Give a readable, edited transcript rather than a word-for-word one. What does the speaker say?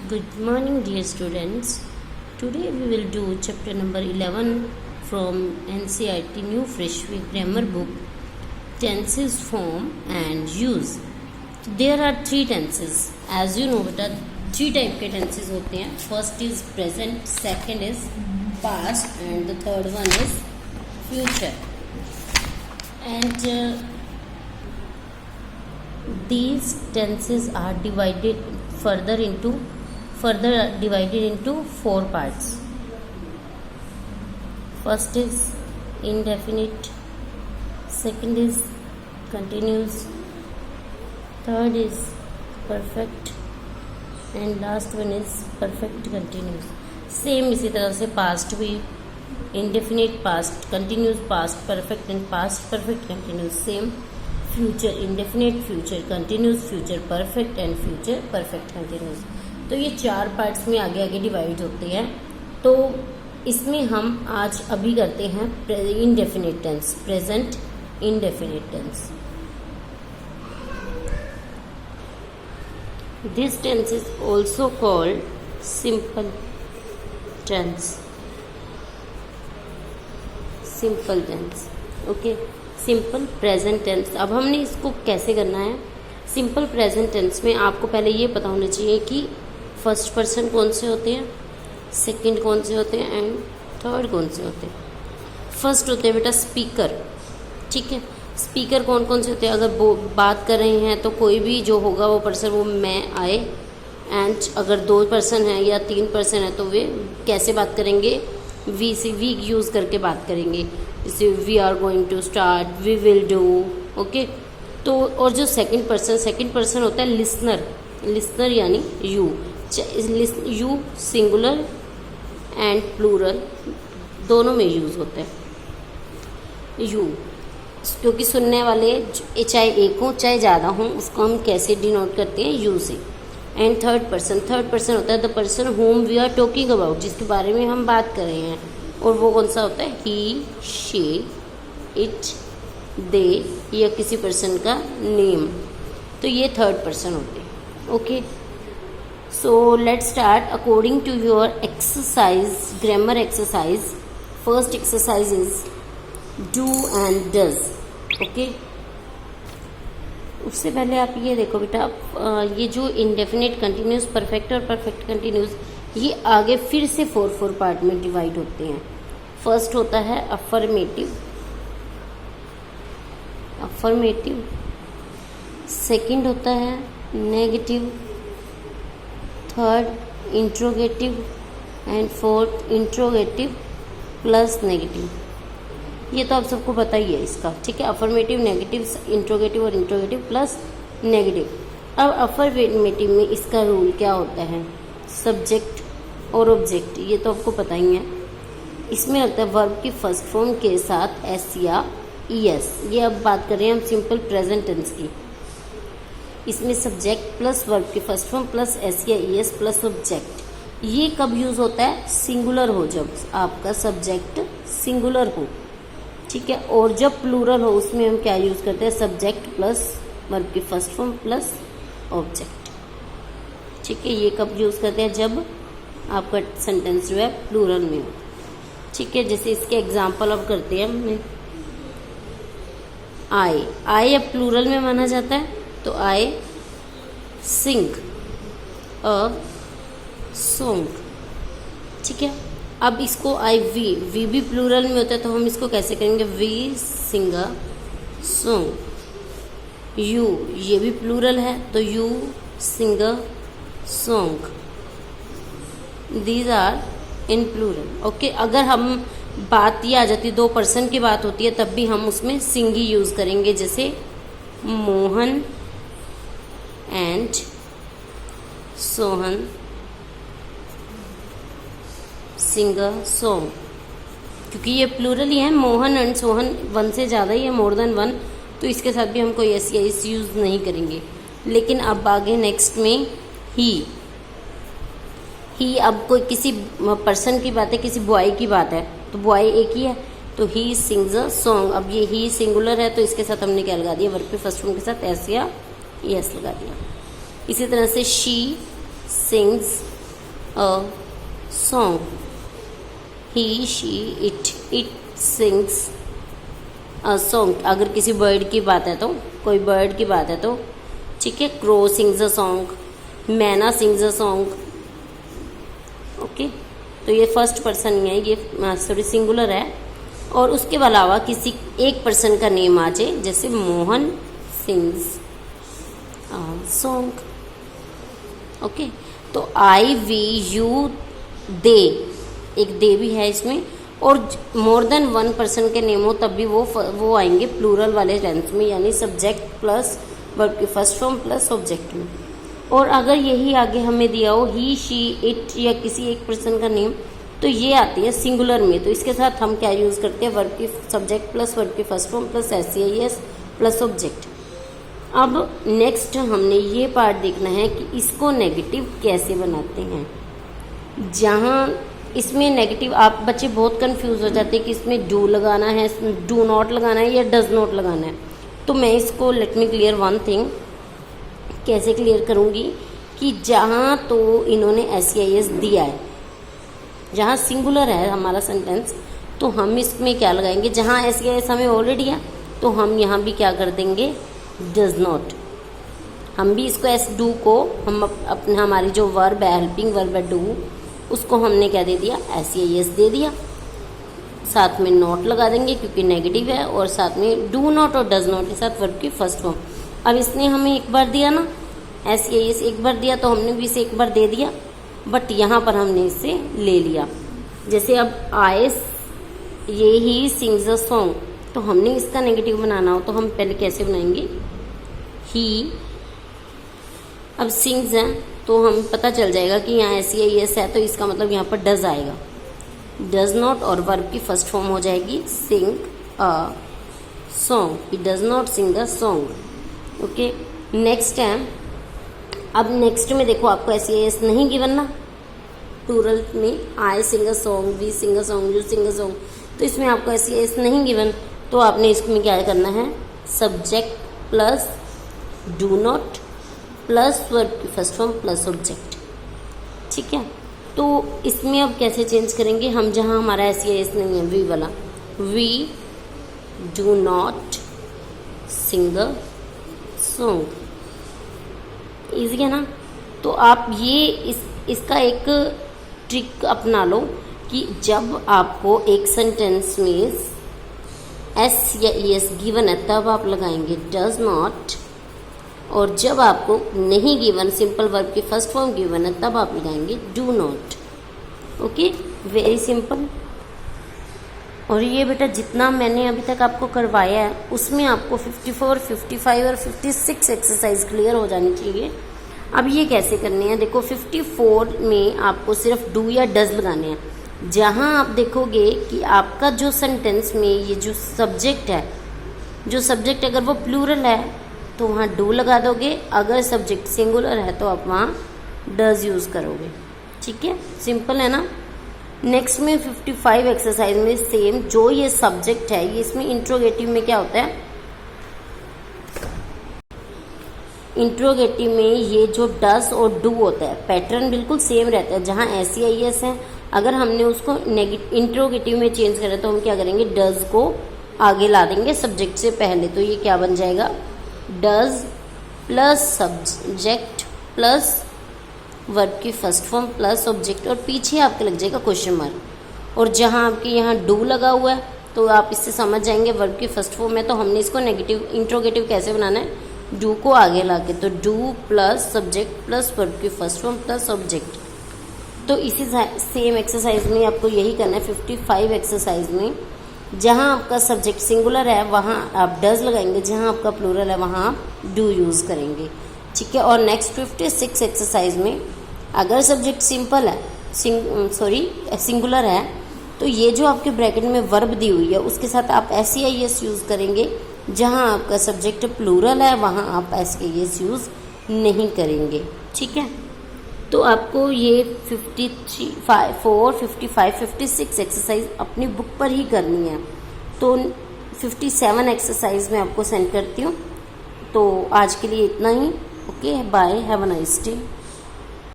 Good morning, dear students. Today we will do chapter number 11 from NCERT New Fresh with Grammar book, Tenses, Form and Use. There are three tenses. As you know, beta three type के tenses होते हैं. First is present, second is past, and the third one is future. And these tenses are further divided into four parts. First is indefinite, second is continuous, third is perfect and last one is perfect continuous. Same इसी तरह से past भी indefinite, past continuous, past perfect and past perfect continuous. Same future indefinite, future continuous, future perfect and future perfect continuous. तो ये चार parts में आगे आगे डिवाइड होते हैं. तो इसमें हम आज अभी करते हैं indefinite tense, present indefinite tense. This tense is also called simple tense. Simple tense, okay. Simple present tense. अब हमने इसको कैसे करना है. सिंपल प्रेजेंट टेंस में आपको पहले ये पता होना चाहिए कि फर्स्ट पर्सन कौन से होते हैं, सेकंड कौन से होते हैं एंड थर्ड कौन से होते हैं. फर्स्ट होते हैं बेटा स्पीकर. ठीक है, स्पीकर कौन कौन से होते हैं. अगर वो बात कर रहे हैं तो कोई भी जो होगा वो पर्सन वो मैं आए. एंड अगर दो पर्सन हैं या तीन पर्सन है तो वे कैसे बात करेंगे, वी से वी यूज़ करके बात करेंगे. जैसे we are going to start, we will do. Okay. तो और जो सेकंड पर्सन होता है लिसनर. लिसनर यानी you. You singular and plural दोनों में यूज़ होता है यू, क्योंकि सुनने वाले चाहे एक हो चाहे ज़्यादा हो उसको हम कैसे डिनोट करते हैं, यू से. एंड थर्ड पर्सन होता है the person whom we are talking about, जिसके बारे में हम बात कर रहे हैं. और वो कौन सा होता है, ही, शी, इट, दे या किसी पर्सन का नेम. तो ये थर्ड पर्सन होते हैं. Okay. So let's start according to your exercise, grammar exercise. First exercise is do and does. Okay. उससे पहले आप ये देखो बेटा, ये जो इंडेफिनिट, कंटिन्यूस, परफेक्ट और परफेक्ट कंटिन्यूस ये आगे फिर से फोर पार्ट में डिवाइड होते हैं. फर्स्ट होता है अफर्मेटिव. सेकंड होता है negative, third interrogative and fourth interrogative plus negative. ये तो आप सबको पता ही है इसका. ठीक है, अफर्मेटिव, नेगेटिव, इंट्रोगेटिव और इंट्रोगेटिव प्लस नेगेटिव. अब अफर्मेटिव में इसका रूल क्या होता है, सब्जेक्ट और ऑब्जेक्ट. ये तो आपको पता ही है. इसमें लगता है वर्ब की फर्स्ट फॉर्म के साथ एस या ई एस. ये अब बात कर रहे हैं हम सिंपल प्रेजेंट टेंस की. इसमें सब्जेक्ट प्लस वर्ब की फर्स्ट फॉर्म प्लस एस या ई एस प्लस ऑब्जेक्ट. ये कब यूज़ होता है, सिंगुलर हो, जब आपका सब्जेक्ट सिंगुलर हो. ठीक है. और जब प्लूरल हो उसमें हम क्या यूज़ करते हैं, सब्जेक्ट प्लस वर्ब की फर्स्ट फॉर्म प्लस ऑब्जेक्ट. ठीक है. ये कब यूज़ करते हैं, जब आपका सेंटेंस जो है प्लूरल में हो. ठीक है. जैसे इसके एग्जाम्पल अब करते हैं हमने. आई अब प्लूरल में माना जाता है तो आई सिंग अ सॉन्ग. ठीक है. अब इसको आई वी भी प्लूरल में होता है तो हम इसको कैसे करेंगे, we sing a song. You ये भी प्लूरल है तो you sing a song. These are in plural. Okay. अगर हम बात ये आ जाती है, दो पर्सन की बात होती है तब भी हम उसमें सिंग ही यूज़ करेंगे. जैसे Mohan and Sohan sing a song. क्योंकि ये प्लूरल ही है, मोहन एंड सोहन वन से ज़्यादा ही है, मोर देन वन. तो इसके साथ भी हम कोई ऐसी एस यूज़ नहीं करेंगे. लेकिन अब आगे नेक्स्ट में ही अब कोई किसी पर्सन की बात है, किसी बॉय की बात है तो बॉय एक ही है तो ही सिंग्स अ सॉन्ग. अब ये ही सिंगुलर है तो इसके साथ हमने क्या लगा दिया, वर्ब के फर्स्ट फॉर्म के साथ एस या एस लगा दिया. इसी तरह से she sings a song, he she it sings a song. अगर किसी बर्ड की बात है तो, कोई बर्ड की बात है तो, ठीक है, क्रो सिंग्स अ सॉन्ग, मैना सिंग्स अ सॉन्ग। ओके, तो ये फर्स्ट पर्सन है, ये सॉरी सिंगुलर है। और उसके अलावा किसी एक पर्सन का नेम आ जाए, जैसे मोहन सिंग्स सॉन्ग। ओके, तो आई वी यू दे, एक दे भी है इसमें। और मोर देन वन पर्सन के नेम हो तब भी वो आएंगे प्लूरल वाले टेंस में, यानी सब्जेक्ट प्लस वर्ब की फर्स्ट फॉर्म प्लस ऑब्जेक्ट में। और अगर यही आगे हमें दिया हो ही शी इट या किसी एक पर्सन का नेम, तो ये आती है सिंगुलर में। तो इसके साथ हम क्या यूज़ करते हैं, वर्ब की सब्जेक्ट प्लस वर्ब की first form plus SCIS plus object. अब नेक्स्ट हमने ये पार्ट देखना है कि इसको नेगेटिव कैसे बनाते हैं। जहाँ इसमें नेगेटिव आप बच्चे बहुत कंफ्यूज हो जाते हैं कि इसमें डू लगाना है, डू नॉट लगाना है या डज नॉट लगाना है। तो मैं इसको let me clear one thing, कैसे क्लियर करूँगी कि जहाँ तो इन्होंने SCIS दिया है, जहाँ सिंगुलर है हमारा सेंटेंस, तो हम इसमें क्या लगाएंगे, जहाँ SCIS हमें ऑलरेडी है तो हम यहाँ भी क्या कर देंगे, डज नॉट। हम भी इसको डू को हम अपने हमारी जो वर्ब है, हेल्पिंग वर्ब है डू, उसको हमने क्या दे दिया, SCIS दे दिया। साथ में नॉट लगा देंगे क्योंकि नेगेटिव है, और साथ में डू नॉट और डज नॉट के साथ वर्ब की फर्स्ट फॉर्म। अब इसने हमें एक बार दिया ना, SCIS एक बार दिया तो हमने भी इसे एक बार दे दिया, बट यहाँ पर हमने इसे ले लिया। जैसे अब आए ये ही सिंग्स अ सॉन्ग, तो हमने इसका नेगेटिव बनाना हो तो हम पहले कैसे बनाएंगे, ही। अब सिंग्स है तो हम पता चल जाएगा कि यहाँ SCIS है, तो इसका मतलब यहाँ पर डज आएगा। डज नॉट और वर्ब की फर्स्ट फॉर्म हो जाएगी sing a song, he does not sing a song. Okay, next है, अब नेक्स्ट में देखो आपको SCIS नहीं गिवन ना, प्लूरल में I sing a song, we sing a song, you sing a song, तो इसमें आपको SCIS नहीं गिवन, तो आपने इसमें क्या करना है, subject plus do not plus verb की फर्स्ट फॉर्म प्लस ऑब्जेक्ट। ठीक है, तो इसमें अब कैसे चेंज करेंगे हम, जहाँ हमारा SCIS नहीं है, वी वाला, we do not sing a song. Easy है ना। तो आप ये इसका एक ट्रिक अपना लो कि जब आपको एक सेंटेंस में S या ES गिवन है तब आप लगाएंगे डज नॉट, और जब आपको नहीं गिवन, सिंपल वर्ब की फर्स्ट फॉर्म गिवन है, तब आप लगाएंगे do not. Okay, very simple. और ये बेटा जितना मैंने अभी तक आपको करवाया है उसमें आपको 54, 55 और 56 एक्सरसाइज क्लियर हो जानी चाहिए। अब ये कैसे करनी है, देखो 54 में आपको सिर्फ डू या डज लगाने हैं। जहाँ आप देखोगे कि आपका जो सेंटेंस में ये जो सब्जेक्ट है, जो सब्जेक्ट अगर वो प्लूरल है तो वहाँ डू लगा दोगे, अगर सब्जेक्ट सिंगुलर है तो आप वहाँ डज यूज़ करोगे। ठीक है, सिंपल है ना। नेक्स्ट में 55 एक्सरसाइज में सेम, जो ये सब्जेक्ट है, ये इसमें इंट्रोगेटिव में क्या होता है, इंट्रोगेटिव में ये जो डज और डू होता है पैटर्न बिल्कुल सेम रहता है। जहाँ SCIS है, अगर हमने उसको इंट्रोगेटिव में चेंज करें तो हम क्या करेंगे, डज को आगे ला देंगे सब्जेक्ट से पहले, तो ये क्या बन जाएगा, does plus subject plus verb की फर्स्ट फॉर्म प्लस ऑब्जेक्ट, और पीछे आपके लग जाएगा क्वेश्चन मार्क। और जहाँ आपके यहाँ डू लगा हुआ है तो आप इससे समझ जाएंगे वर्ब की फर्स्ट फॉर्म है, तो हमने इसको नेगेटिव इंट्रोगेटिव कैसे बनाना है, डू को आगे ला के, तो do plus subject plus verb की फर्स्ट फॉर्म प्लस ऑब्जेक्ट। तो इसी सेम एक्सरसाइज में आपको यही करना है। 55 एक्सरसाइज में जहाँ आपका सब्जेक्ट सिंगुलर है वहाँ आप डज लगाएंगे, जहाँ आपका प्लूरल है वहाँ आप डू यूज़ करेंगे। ठीक है, और नेक्स्ट 56 एक्सरसाइज में अगर सब्जेक्ट सिंपल है, सिंगुलर है, तो ये जो आपके ब्रैकेट में वर्ब दी हुई है उसके साथ आप SCIS यूज़ करेंगे। जहाँ आपका सब्जेक्ट प्लूरल है वहाँ आप SCIS यूज़ नहीं करेंगे। ठीक है, तो आपको ये 54, 55, 56 एक्सरसाइज अपनी बुक पर ही करनी है। तो 57 एक्सरसाइज में आपको सेंड करती हूँ। तो आज के लिए इतना ही। Okay, bye, have a nice day.